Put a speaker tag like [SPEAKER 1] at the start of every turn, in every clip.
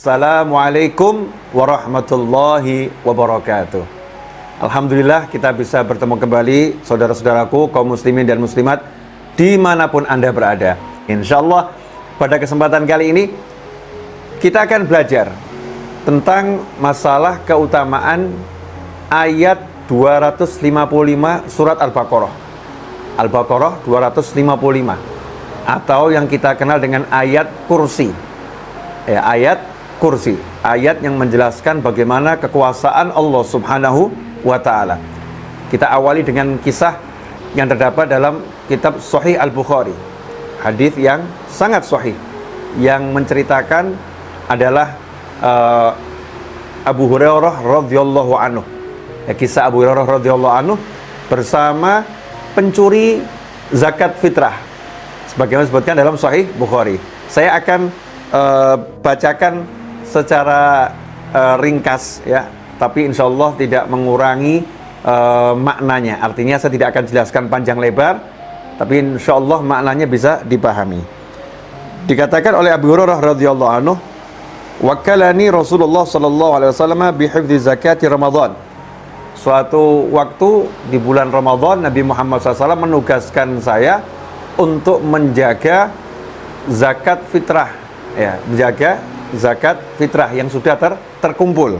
[SPEAKER 1] Assalamualaikum warahmatullahi wabarakatuh. Alhamdulillah kita bisa bertemu kembali saudara-saudaraku kaum muslimin dan muslimat dimanapun Anda berada. Insyaallah pada kesempatan kali ini kita akan belajar tentang masalah keutamaan ayat 255 surat Al-Baqarah. Al-Baqarah 255 atau yang kita kenal dengan ayat kursi. Ayat kursi, ayat yang menjelaskan bagaimana kekuasaan Allah Subhanahu wa ta'ala. Kita awali dengan kisah yang terdapat dalam kitab Sahih Al-Bukhari, hadis yang sangat sahih yang menceritakan adalah Abu Hurairah radhiyallahu anhu. Kisah Abu Hurairah radhiyallahu anhu bersama pencuri zakat fitrah sebagaimana disebutkan dalam Sahih Bukhari. Saya akan bacakan secara ringkas ya, tapi insya Allah tidak mengurangi maknanya. Artinya saya tidak akan jelaskan panjang lebar, tapi insya Allah maknanya bisa dipahami. Dikatakan oleh Abu Hurairah radhiyallahu anhu, "Wakkalani Rasulullah sallallahu alaihi wasallam bihifdzi zakati Ramadan." Suatu waktu di bulan Ramadan, Nabi Muhammad SAW menugaskan saya untuk menjaga zakat fitrah, ya, menjaga zakat fitrah yang sudah terkumpul.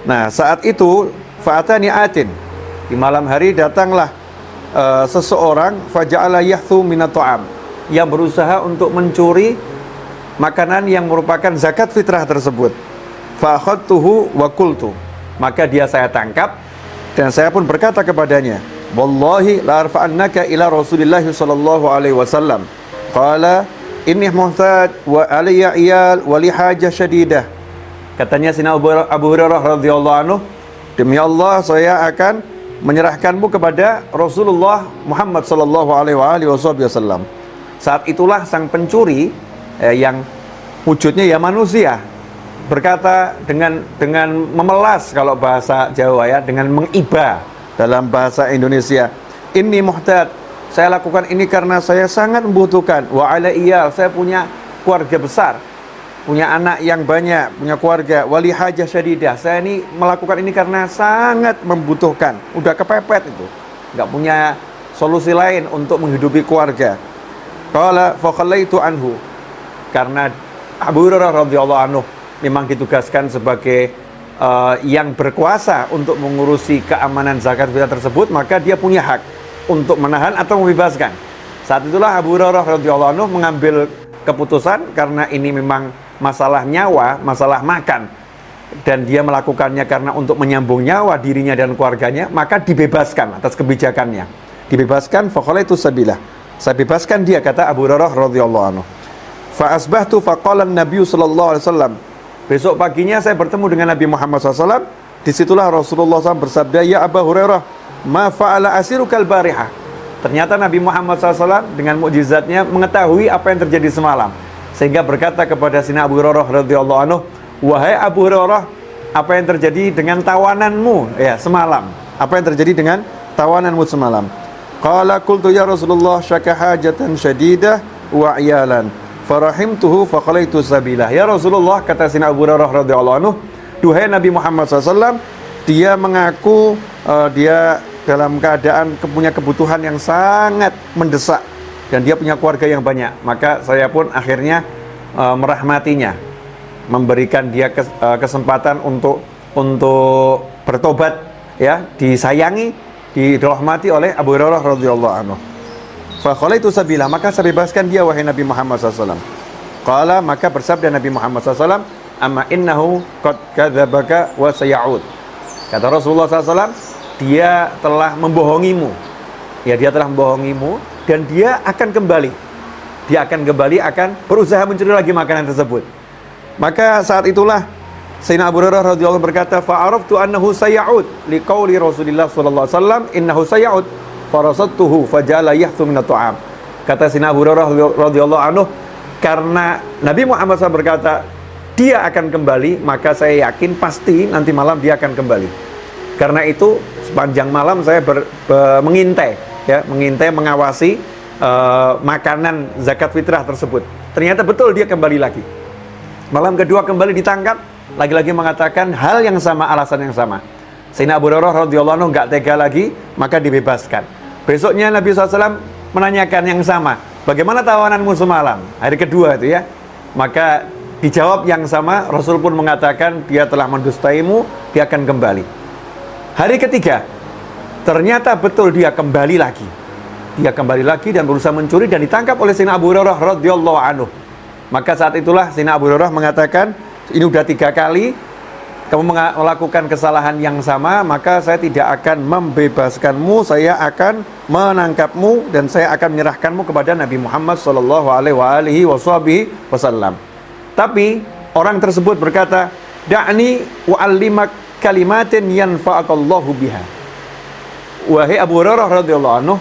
[SPEAKER 1] Nah, saat itu fa'atani atin, di malam hari datanglah seseorang faja'ala yahthu minat ta'am, yang berusaha untuk mencuri makanan yang merupakan zakat fitrah tersebut. Fa'akhadtuhu wa qultu, maka dia saya tangkap dan saya pun berkata kepadanya, "Wallahi la arfa'annaka ila Rasulillah sallallahu alaihi wasallam." Qala inni muhtad wa alayya iyal wa li hajah syadidah. Katanya Sina Abu Hurairah radhiyallahu anhu, "Demi Allah saya akan menyerahkanmu kepada Rasulullah Muhammad sallallahu alaihi wasallam." Saat itulah sang pencuri yang wujudnya ya manusia berkata dengan memelas kalau bahasa Jawa ya, dengan mengiba dalam bahasa Indonesia, "Inni muhtad, saya lakukan ini karena saya sangat membutuhkan. Wa ala iyal, saya punya keluarga besar, punya anak yang banyak, punya keluarga. Wali hajah syadidah, saya ini melakukan ini karena sangat membutuhkan. Udah kepepet itu, nggak punya solusi lain untuk menghidupi keluarga." Qala fa khallaitu anhu, karena Abu Hurairah radhiyallahu anhu memang ditugaskan sebagai yang berkuasa untuk mengurusi keamanan zakat fitrah tersebut, maka dia punya hak untuk menahan atau membebaskan. Saat itulah Abu Hurairah radhiyallahu anhu mengambil keputusan, karena ini memang masalah nyawa, masalah makan, dan dia melakukannya karena untuk menyambung nyawa dirinya dan keluarganya, maka dibebaskan atas kebijakannya. Dibebaskan, faqalaitu sabilah, saya bebaskan dia, kata Abu Hurairah radhiyallahu anhu. Fa asbahtu faqala an-nabiy sallallahu alaihi wasallam, besok paginya saya bertemu dengan Nabi Muhammad SAW. Disitulah Rasulullah SAW bersabda, "Ya Abu Hurairah, ma fa'ala asirukal barihah." Ternyata Nabi Muhammad SAW dengan mukjizatnya mengetahui apa yang terjadi semalam, sehingga berkata kepada Sina Abu Hurairah radhiyallahu anhu, "Wahai Abu Hurairah, apa yang terjadi dengan tawananmu ya semalam? Apa yang terjadi dengan tawananmu semalam?" Qala qultu ya Rasulullah syaka hajatan syadidah wa iyalan farahimtuhu faqalaitu sabilah. Ya Rasulullah, kata Sina Abu Hurairah radhiyallahu anhu, duhai Nabi Muhammad SAW, dia mengaku dia dalam keadaan punya kebutuhan yang sangat mendesak dan dia punya keluarga yang banyak, maka saya pun akhirnya merahmatinya, memberikan dia kesempatan untuk bertobat ya, disayangi, dirahmati oleh Abu Hurairah radhiyallahu anhu. Fa khalaitu sabila, maka saya bebaskan dia wahai Nabi Muhammad SAW. Qala, maka bersabda Nabi Muhammad SAW, "Amma innahu qad kadzabaka wa sayauд." Kata Rasulullah SAW, dia telah membohongimu. Ya, dia telah membohongimu dan dia akan kembali. Dia akan kembali, akan berusaha mencuri lagi makanan tersebut. Maka saat itulah Sayyidina Abu Hurairah radhiyallahu berkata, "Fa araftu annahu sayauд liqauli Rasulillah sallallahu alaihi wasallam innahu sayauд." Farasattuhu fajala yahthu minat ta'am. Kata Sayyidina Abu Hurairah radhiyallahu anhu, karena Nabi Muhammad SAW berkata dia akan kembali, maka saya yakin pasti nanti malam dia akan kembali. Karena itu sepanjang malam saya mengintai ya, mengawasi makanan zakat fitrah tersebut. Ternyata betul dia kembali lagi. Malam kedua kembali ditangkap, lagi-lagi mengatakan hal yang sama, alasan yang sama. Sayyidina Abu Hurairah radhiyallahu anhu nggak tega lagi, maka dibebaskan. Besoknya Nabi SAW menanyakan yang sama, bagaimana tawananmu semalam? Hari kedua itu ya. Maka dijawab yang sama, Rasul pun mengatakan dia telah mendustaimu, dia akan kembali. Hari ketiga, ternyata betul dia kembali lagi. Dia kembali lagi dan berusaha mencuri dan ditangkap oleh Sayyidina Abu Hurairah radhiyallahu anhu. Maka saat itulah Sayyidina Abu Hurairah mengatakan, ini udah 3 kali kamu melakukan kesalahan yang sama, maka saya tidak akan membebaskanmu, saya akan menangkapmu dan saya akan menyerahkanmu kepada Nabi Muhammad sallallahu alaihi wasallam. Tapi orang tersebut berkata, "Da'ni u'allimak kalimatin yanfa'akallahu biha." Wahai Abu Hurairah radhiyallahu anhu,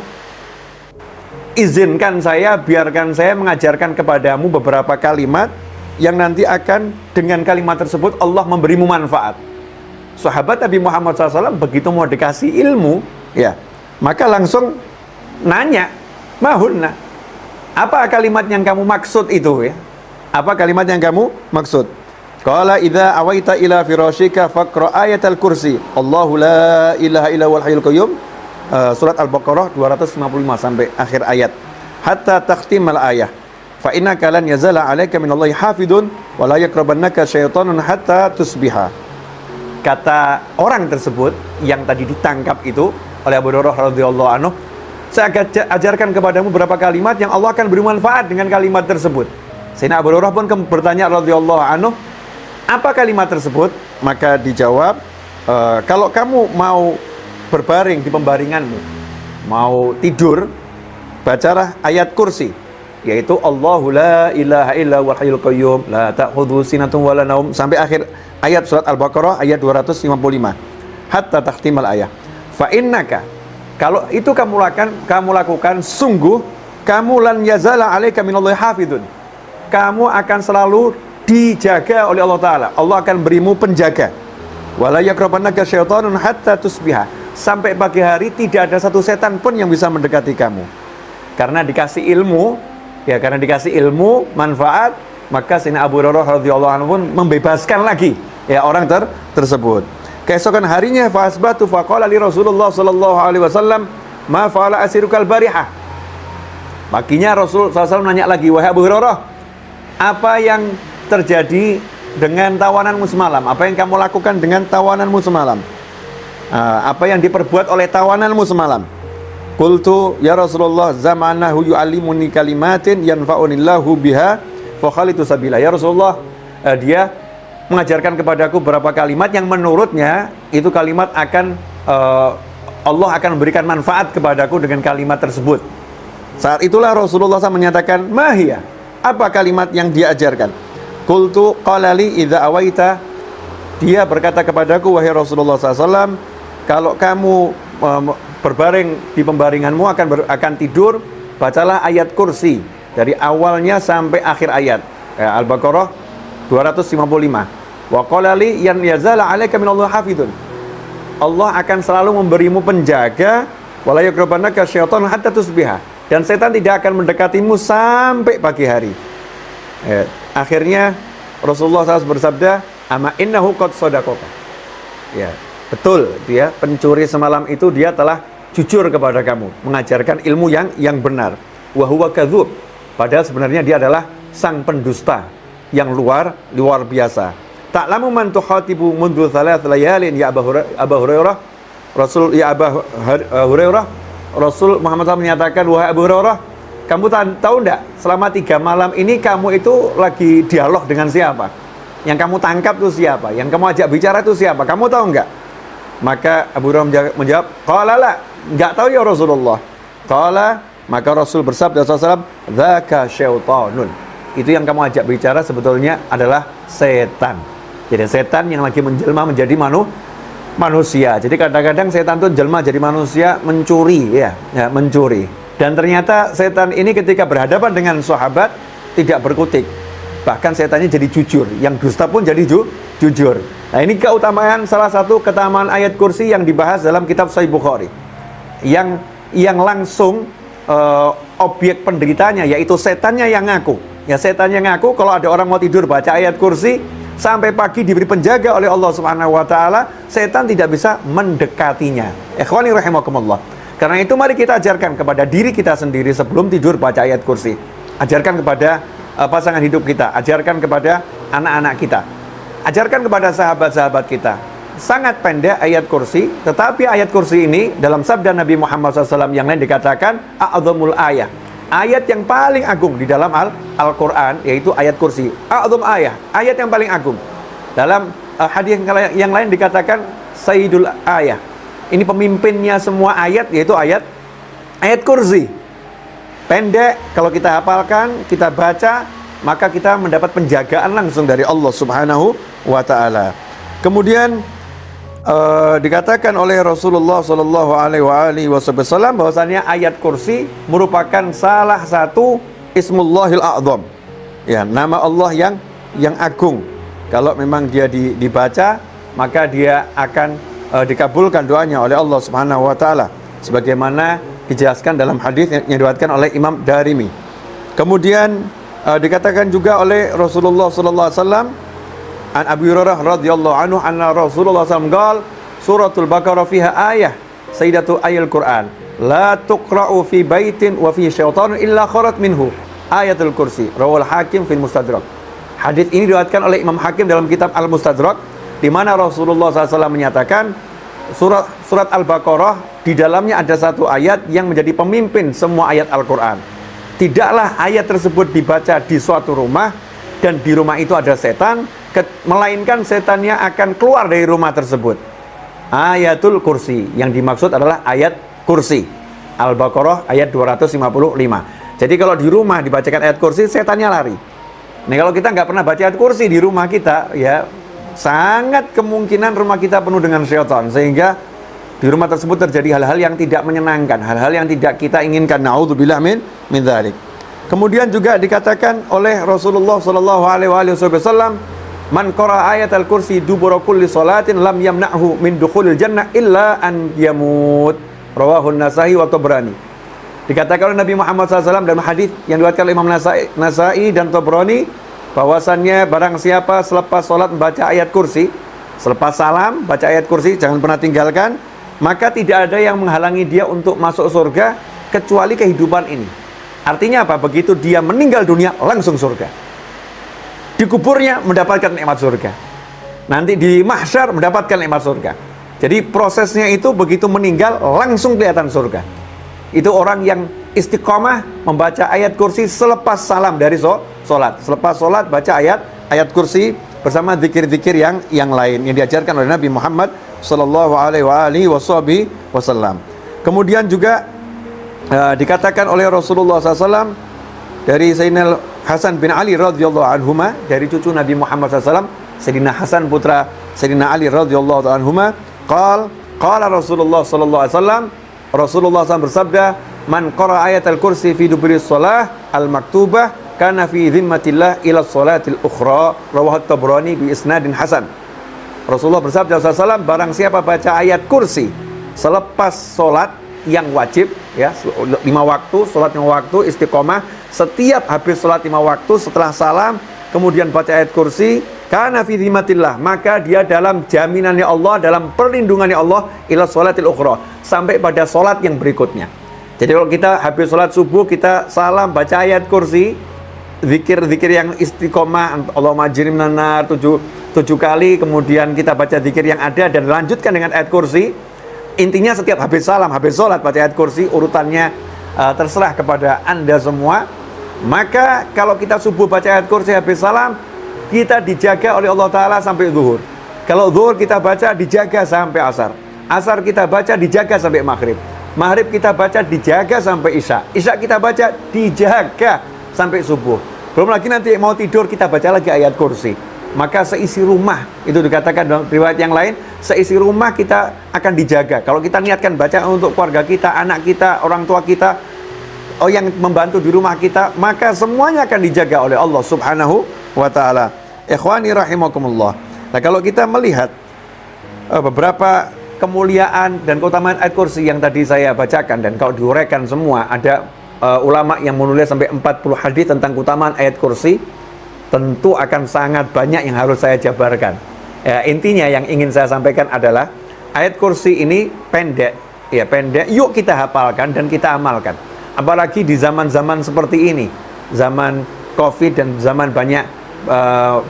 [SPEAKER 1] izinkan saya, biarkan saya mengajarkan kepadamu beberapa kalimat yang nanti akan dengan kalimat tersebut Allah memberimu manfaat. Sahabat Nabi Muhammad SAW begitu mau dikasih ilmu, ya, maka langsung nanya, mahunna, apa kalimat yang kamu maksud itu ya? Apa kalimat yang kamu maksud? Qala idza awaita ila firashika faqra ayatal kursi. Allahu la ilaha illa huwal hayyul qayyum. Surat Al-Baqarah 255 sampai akhir ayat. Hatta takhtimal ayah. Fa innaka lan yazala 'alaika minallahi hafidun wa la yaqrabannaka syaitanun hatta tusbiha. Kata orang tersebut yang tadi ditangkap itu oleh Abu Hurairah radhiyallahu anhu, saya akan ajarkan kepadamu beberapa kalimat yang Allah akan beri manfaat dengan kalimat tersebut. Sayyidina Abu Hurairah pun bertanya radhiyallahu anhu, apa kalimat tersebut? Maka dijawab, kalau kamu mau berbaring di pembaringanmu, mau tidur, bacalah ayat kursi, yaitu Allahu la ilaha illa huwal hayyul qayyum la ta'khudhuhu sinatun wa la naum, sampai akhir ayat surat Al-Baqarah ayat 255 hatta takhtimal ayah. Fa innaka, kalau itu kamu lakukan sungguh kamu lan yazala 'alaika minallahi hafidun, kamu akan selalu dijaga oleh Allah Ta'ala, Allah akan berimu penjaga. Wala yaqrabannaka syaitanun hatta tusbiha, sampai pagi hari tidak ada satu setan pun yang bisa mendekati kamu. Karena dikasih ilmu, ya, karena dikasih ilmu manfaat, maka Sayyidina Abu Hurairah radhiyallahu anhu pun membebaskan lagi ya orang tersebut. Keesokan harinya fa asbatu faqala li Rasulullah sallallahu alaihi wasallam ma fa'ala asirukal barihah. Paginya Rasul SAW nanya lagi, wahai Abu Hurairah, apa yang terjadi dengan tawananmu semalam? Apa yang kamu lakukan dengan tawananmu semalam? Apa yang diperbuat oleh tawananmu semalam? Qultu ya Rasulullah zamanahu yu'allimuni kalimatin yanfa'unillahu biha fa khalitu sabila. Ya Rasulullah, dia mengajarkan kepadaku beberapa kalimat yang menurutnya itu kalimat akan Allah akan memberikan manfaat kepadaku dengan kalimat tersebut. Saat itulah Rasulullah SAW menyatakan, mahiyah, apa kalimat yang dia ajarkan? Qultu qalali idza awaita, dia berkata kepadaku, wahai Rasulullah SAW, kalau kamu berbaring di pembaringanmu akan tidur, bacalah ayat kursi dari awalnya sampai akhir ayat. Al-Baqarah 255. Wa qalali yan yazala 'alaika minallahi hafidun, Allah akan selalu memberimu penjaga, wala yaqrabannaka syaitan hatta tusbiha, dan setan tidak akan mendekatimu sampai pagi hari. Akhirnya Rasulullah SAW bersabda, ama innahu qad sadaqaka. Ya, betul dia pencuri semalam itu dia telah jujur kepada kamu, mengajarkan ilmu yang benar. Wa huwa kadzub, padahal sebenarnya dia adalah sang pendusta yang luar biasa. Ta'lamu man tukhatibu mundu thalath layalin ya Abu Hurairah. Rasul Hurairah, Rasul Muhammad SAW menyatakan, wahai Abu Hurairah, kamu tahu enggak, selama 3 malam ini kamu itu lagi dialog dengan siapa? Yang kamu tangkap itu siapa? Yang kamu ajak bicara itu siapa? Kamu tahu enggak? Maka Abu Hurairah menjawab, qala la, enggak tahu ya Rasulullah. Qala, maka Rasul bersabda SAW, dzaka syaitanun, itu yang kamu ajak bicara sebetulnya adalah setan. Jadi setan yang lagi menjelma menjadi manusia. Jadi kadang-kadang setan itu jelma jadi manusia, mencuri ya, mencuri. Dan ternyata setan ini ketika berhadapan dengan sahabat tidak berkutik, bahkan setannya jadi jujur, yang dusta pun jadi jujur. Nah, ini keutamaan, salah satu keutamaan ayat kursi yang dibahas dalam kitab Sahih Bukhari, yang langsung objek penderitanya yaitu setannya yang ngaku, Ya, setan yang ngaku kalau ada orang mau tidur baca ayat kursi sampai pagi diberi penjaga oleh Allah Subhanahu wa taala, setan tidak bisa mendekatinya. Ikhwani rahimakumullah. Karena itu mari kita ajarkan kepada diri kita sendiri sebelum tidur baca ayat kursi. Ajarkan kepada pasangan hidup kita, ajarkan kepada anak-anak kita, ajarkan kepada sahabat-sahabat kita. Sangat pendek ayat kursi, tetapi ayat kursi ini dalam sabda Nabi Muhammad SAW yang lain dikatakan a'adzamul ayah, ayat yang paling agung di dalam Al-Quran, yaitu ayat kursi. A'adzam ayah, ayat yang paling agung. Dalam hadis yang lain dikatakan sayyidul ayah, ini pemimpinnya semua ayat, yaitu ayat kursi. Pendek, kalau kita hafalkan, kita baca, maka kita mendapat penjagaan langsung dari Allah Subhanahu wa ta'ala. Kemudian dikatakan oleh Rasulullah Sallallahu Alaihi Wasallam bahwasanya ayat kursi merupakan salah satu Ismullahil A'zam, ya, nama Allah yang agung. Kalau memang dia dibaca, maka dia akan dikabulkan doanya oleh Allah Subhanahu wa taala, sebagaimana dijelaskan dalam hadis yang diriwayatkan oleh Imam Darimi. Kemudian dikatakan juga oleh Rasulullah sallallahu alaihi wasallam an Abu Hurairah radhiyallahu anhu anna Rasulullah sallallahu alaihi wasallam suratul Baqarah fiha ayah sayyidatu ayil Quran la tuqra'u fi baitin wa fi syaitan illa kharat minhu ayatul kursi, rawal Hakim fil Mustadrak. Hadis ini diriwayatkan oleh Imam Hakim dalam kitab Al-Mustadrak, di mana Rasulullah SAW menyatakan surat Al-Baqarah di dalamnya ada satu ayat yang menjadi pemimpin semua ayat Al-Quran. Tidaklah ayat tersebut dibaca di suatu rumah dan di rumah itu ada setan, melainkan setannya akan keluar dari rumah tersebut. Ayatul kursi, yang dimaksud adalah ayat kursi. Al-Baqarah ayat 255. Jadi kalau di rumah dibacakan ayat kursi, setannya lari. Nah, kalau kita nggak pernah baca ayat kursi di rumah kita, ya sangat kemungkinan rumah kita penuh dengan syaitan, sehingga di rumah tersebut terjadi hal-hal yang tidak menyenangkan, hal-hal yang tidak kita inginkan. Na'udzubillah min dzalik. Kemudian juga dikatakan oleh Rasulullah sallallahu alaihi wasallam, man qara ayatal kursi dubura kulli salatin lam yamna'hu min dukhulil jannah illa an yamut. Rawahun Nasa'i wa Tabrani. Dikatakan oleh Nabi Muhammad SAW dalam hadis yang diriwayatkan oleh Imam Nasa'i dan Tabrani, bahwasannya barang siapa selepas sholat membaca ayat kursi, selepas salam baca ayat kursi, jangan pernah tinggalkan, maka tidak ada yang menghalangi dia untuk masuk surga kecuali kehidupan ini. Artinya apa? Begitu dia meninggal dunia langsung surga. Di kuburnya mendapatkan nikmat surga. Nanti di mahsyar mendapatkan nikmat surga. Jadi prosesnya itu begitu meninggal langsung kelihatan surga. Itu orang yang istiqomah membaca ayat kursi selepas salam dari sholat. Selepas sholat baca ayat kursi bersama zikir-zikir yang lain yang diajarkan oleh Nabi Muhammad sallallahu alaihi wasallam. Kemudian juga dikatakan oleh Rasulullah SAW dari Sayyidina Hasan bin Ali radhiyallahu anhuma, dari cucu Nabi Muhammad SAW, Sayyidina Hasan putra Sayyidina Ali radhiyallahu anhuma, qala Rasulullah sallallahu alaihi wasallam, Rasulullah SAW bersabda, man qara ayatal kursi fi duburi shalah al-maktubah kana fi dhimmatillah ila sholatil ukhra, rawahu Tabrani bi isnadin hasan. Rasulullah bersabda SAW, barang siapa baca ayat kursi selepas sholat yang wajib, ya, 5 waktu, sholat 5 waktu, istiqomah, setiap habis sholat 5 waktu setelah salam, kemudian baca ayat kursi, kana fi dhimmatillah, maka dia dalam jaminannya Allah, dalam perlindungannya Allah, ila sholatil ukhra, sampai pada sholat yang berikutnya. Jadi kalau kita habis sholat subuh, kita salam, baca ayat kursi, zikir-zikir yang istiqomah, Allahumma ajirni minan nar 7 kali, kemudian kita baca zikir yang ada dan lanjutkan dengan ayat kursi. Intinya setiap habis salam, habis sholat baca ayat kursi, urutannya terserah kepada Anda semua. Maka kalau kita subuh baca ayat kursi habis salam, kita dijaga oleh Allah Ta'ala sampai zuhur. Kalau zuhur kita baca, dijaga sampai asar. Asar kita baca, dijaga sampai maghrib. Maghrib kita baca, dijaga sampai isya. Isya kita baca, dijaga sampai subuh. Belum lagi nanti mau tidur, kita baca lagi ayat kursi. Maka seisi rumah, itu dikatakan dalam riwayat yang lain, seisi rumah kita akan dijaga. Kalau kita niatkan baca untuk keluarga kita, anak kita, orang tua kita, yang membantu di rumah kita, maka semuanya akan dijaga oleh Allah Subhanahu wa ta'ala. Ikhwani rahimakumullah. Nah, kalau kita melihat beberapa kemuliaan dan keutamaan ayat kursi yang tadi saya bacakan, dan kalau diuraikan semua, ada ulama yang menulis sampai 40 hadis tentang keutamaan ayat kursi. Tentu akan sangat banyak yang harus saya jabarkan. Intinya yang ingin saya sampaikan adalah ayat kursi ini pendek, ya pendek. Yuk kita hafalkan dan kita amalkan. Apalagi di zaman-zaman seperti ini, zaman COVID dan zaman banyak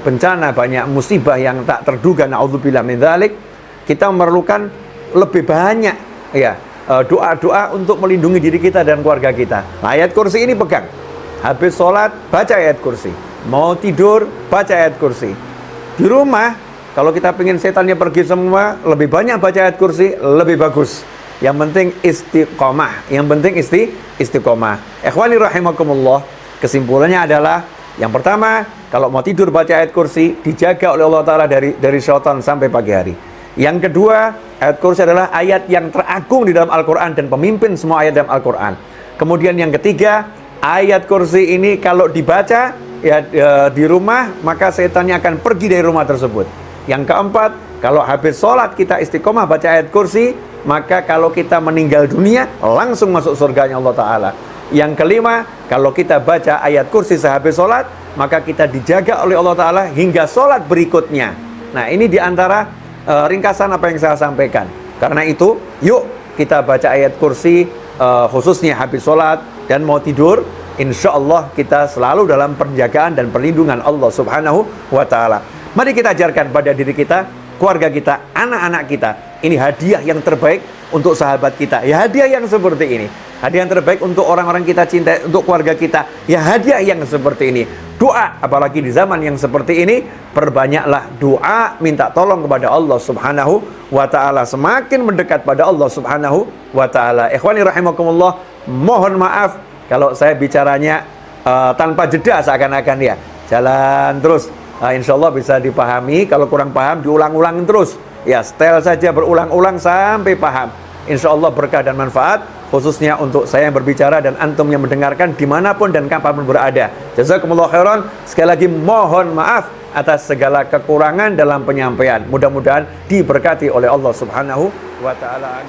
[SPEAKER 1] bencana, banyak musibah yang tak terduga, naudzubillah min dzalik, kita memerlukan lebih banyak ya doa-doa untuk melindungi diri kita dan keluarga kita. Nah, ayat kursi ini pegang. Habis sholat baca ayat kursi. Mau tidur baca ayat kursi. Di rumah kalau kita pengen setannya pergi semua, lebih banyak baca ayat kursi lebih bagus. Yang penting istiqomah. Yang penting istiqomah. Ikhwani rahimakumullah. Kesimpulannya adalah yang pertama, kalau mau tidur baca ayat kursi, dijaga oleh Allah Ta'ala dari syaitan sampai pagi hari. Yang kedua, ayat kursi adalah ayat yang teragung di dalam Al-Quran dan pemimpin semua ayat dalam Al-Quran. Kemudian yang ketiga, ayat kursi ini kalau dibaca ya di rumah, maka setannya akan pergi dari rumah tersebut. Yang keempat, kalau habis sholat kita istiqomah baca ayat kursi, maka kalau kita meninggal dunia langsung masuk surganya Allah Ta'ala. Yang kelima, kalau kita baca ayat kursi sehabis sholat, maka kita dijaga oleh Allah Ta'ala hingga sholat berikutnya. Nah, ini diantara ringkasan apa yang saya sampaikan. Karena itu, yuk kita baca ayat kursi khususnya habis sholat dan mau tidur. Insya Allah kita selalu dalam penjagaan dan perlindungan Allah Subhanahu wa Ta'ala. Mari kita ajarkan pada diri kita, keluarga kita, anak-anak kita. Ini hadiah yang terbaik untuk sahabat kita. Ya, hadiah yang seperti ini. Hadiah yang terbaik untuk orang-orang kita cintai, untuk keluarga kita. Ya, hadiah yang seperti ini. Doa, apalagi di zaman yang seperti ini, perbanyaklah doa, minta tolong kepada Allah Subhanahu wa Ta'ala. Semakin mendekat pada Allah Subhanahu wa Ta'ala. Ikhwani rahimakumullah, mohon maaf kalau saya bicaranya tanpa jeda seakan-akan ya. Jalan terus. Insya Allah bisa dipahami. Kalau kurang paham, diulang-ulang terus. Ya, setel saja berulang-ulang sampai paham. Insya Allah berkah dan manfaat, khususnya untuk saya yang berbicara dan antum yang mendengarkan dimanapun dan kapanpun berada. Jazakumullah khairan. Sekali lagi mohon maaf atas segala kekurangan dalam penyampaian. Mudah-mudahan diberkati oleh Allah Subhanahu wa Ta'ala.